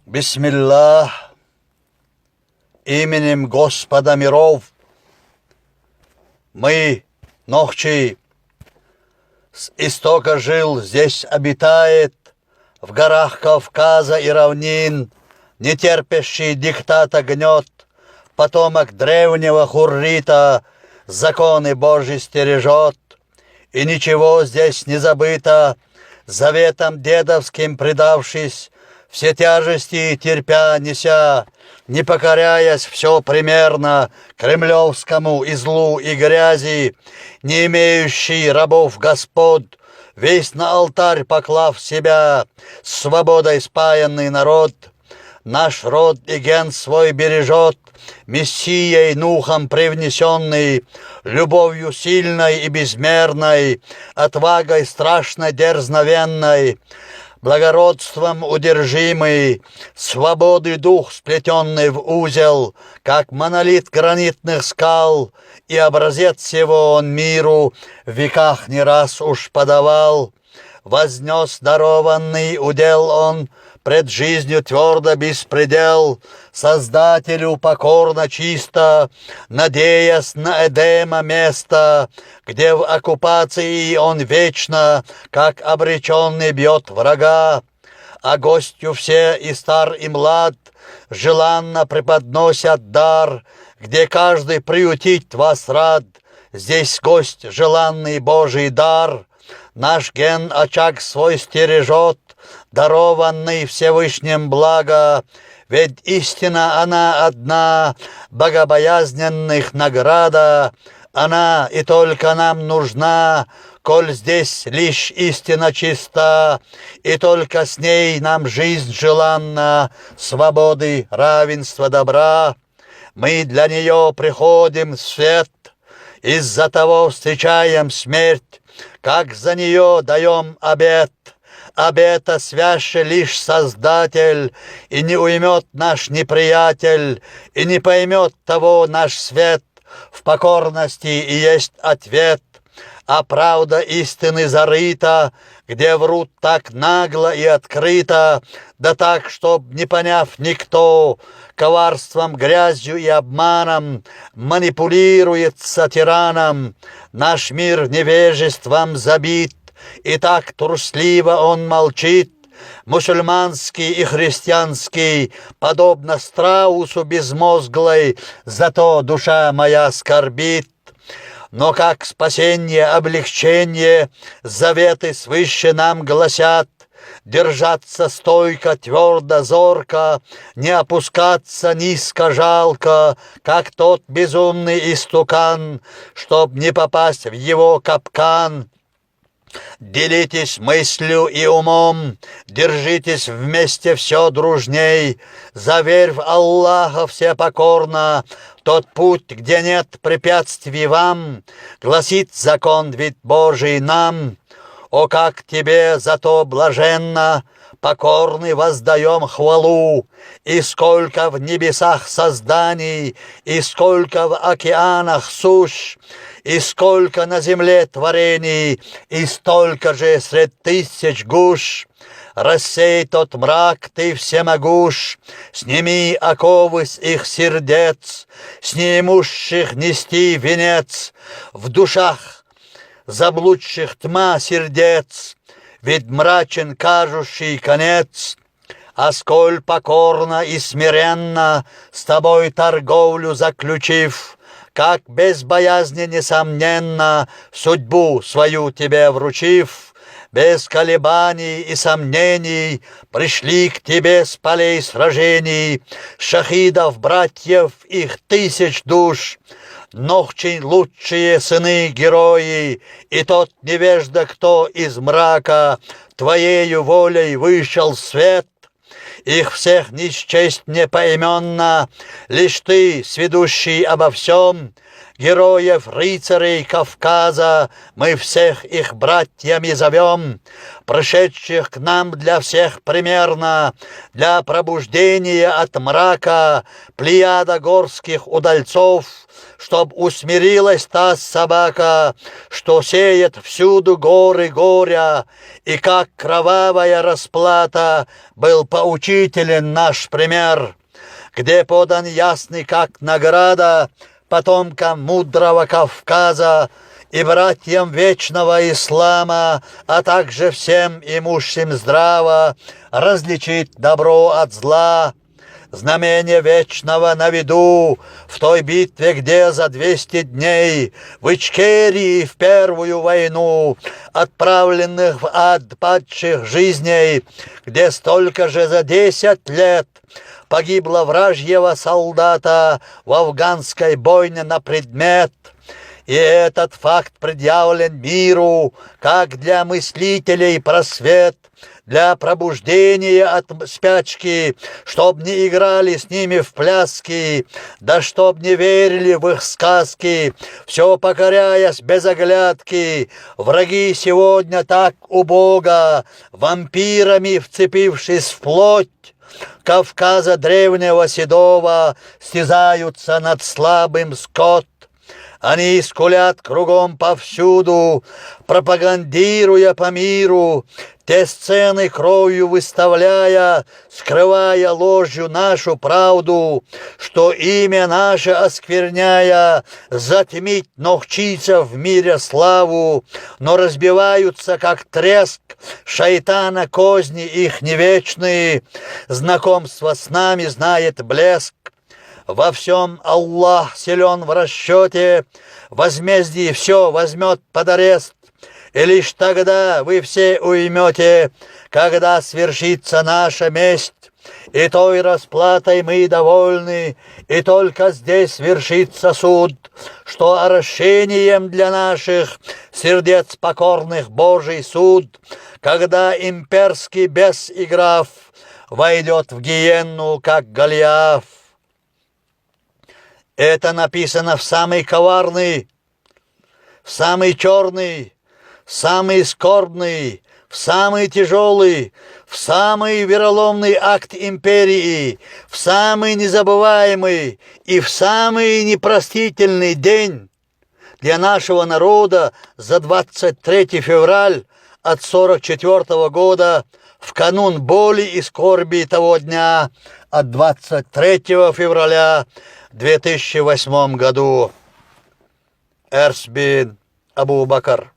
Бисмиллах, именем Господа миров. Мы, Нохчи, с истока жил, здесь обитает, в горах Кавказа и равнин, не терпящий диктата гнет, потомок древнего Хуррита, законы Божьи стережет, и ничего здесь не забыто, заветом дедовским предавшись, все тяжести терпя неся, не покоряясь все примерно кремлевскому и злу и грязи, не имеющий рабов господ, весь на алтарь поклав себя, с свободой спаянный народ, наш род и ген свой бережет, Мессией Нухом привнесенный, любовью сильной и безмерной, отвагой страшно дерзновенной, благородством удержимый, свободы дух сплетенный в узел, как монолит гранитных скал, и образец его он миру в веках не раз уж подавал. Вознес дарованный удел он пред жизнью твердо беспредел, Создателю покорно чисто, надеясь на Эдема место, где в оккупации он вечно, как обреченный, бьет врага, а гостю все, и стар, и млад, желанно преподносят дар, где каждый приютить вас рад, здесь гость желанный Божий дар. Наш ген очаг свой стережет, дарованный Всевышним благо, ведь истина она одна, богобоязненных награда, она и только нам нужна, коль здесь лишь истина чиста, и только с ней нам жизнь желанна, свободы, равенства, добра. Мы для нее приходим в свет, из-за того встречаем смерть, как за нее даем обет. Обета свяще лишь Создатель, и не уймет наш неприятель, и не поймет того наш свет. В покорности и есть ответ, а правда истины зарыта, где врут так нагло и открыто, да так, чтоб не поняв никто, коварством, грязью и обманом манипулируется тираном. Наш мир невежеством забит, и так трусливо он молчит, мусульманский и христианский, подобно страусу безмозглой, зато душа моя скорбит. Но как спасение, облегчение, заветы свыше нам гласят, держаться стойко, твердо, зорко, не опускаться низко, жалко, как тот безумный истукан, чтоб не попасть в его капкан. Делитесь мыслью и умом, держитесь вместе все дружней, заверь в Аллаха все покорно, тот путь, где нет препятствий вам, гласит закон ведь Божий нам. О, как тебе зато блаженно, покорный воздаем хвалу, и сколько в небесах созданий, и сколько в океанах суш, и сколько на земле творений, и столько же сред тысяч гуш. Рассей тот мрак, ты всемогущ, сними оковы с их сердец, с неимущих нести венец, в душах заблудших тьма сердец, ведь мрачен кажущий конец. А сколь покорно и смиренно с тобой торговлю заключив, как без боязни несомненно судьбу свою тебе вручив, без колебаний и сомнений пришли к тебе с полей сражений шахидов, братьев, их тысяч душ, Нохчи лучшие сыны герои, и тот невежда, кто из мрака твоею волей вышел в свет. Их всех не счесть мне поименно, лишь ты, сведущий обо всем, Героев, рыцарей Кавказа мы всех их братьями зовем, пришедших к нам для всех примерно, для пробуждения от мрака плеяда горских удальцов, чтоб усмирилась та собака, что сеет всюду горы горя, и как кровавая расплата был поучителен наш пример, где подан ясный как награда потомкам мудрого Кавказа и братьям вечного ислама, а также всем имущим здраво различить добро от зла. Знамение вечного на виду в той битве, где за 200 дней в Ичкерии в первую войну отправленных в ад падших жизней, где столько же за 10 лет погибло вражьего солдата в афганской бойне на предмет. И этот факт предъявлен миру, как для мыслителей просвет, для пробуждения от спячки, чтоб не играли с ними в пляски, да чтоб не верили в их сказки, все покоряясь без оглядки. Враги сегодня так убого, вампирами вцепившись в плоть Кавказа древнего седого, стязаются над слабым скот. Они скулят кругом повсюду, пропагандируя по миру, те сцены кровью выставляя, скрывая ложью нашу правду, что имя наше оскверняя, затмить ногчийцев в мире славу, но разбиваются, как треск шайтана козни их не вечные, знакомство с нами знает блеск. Во всем Аллах силен в расчете, возмездие все возьмет под арест, и лишь тогда вы все уймете, когда свершится наша месть. И той расплатой мы довольны, и только здесь свершится суд, что орошением для наших сердец покорных Божий суд, когда имперский бес и граф войдет в гиенну, как Голиаф. Это написано в самый коварный, в самый черный, в самый скорбный, в самый тяжелый, в самый вероломный акт империи, в самый незабываемый и в самый непростительный день для нашего народа за 23 февраль от 44 года, в канун боли и скорби того дня от 23 февраля 2008 году. Эрсбин Абу Бакр.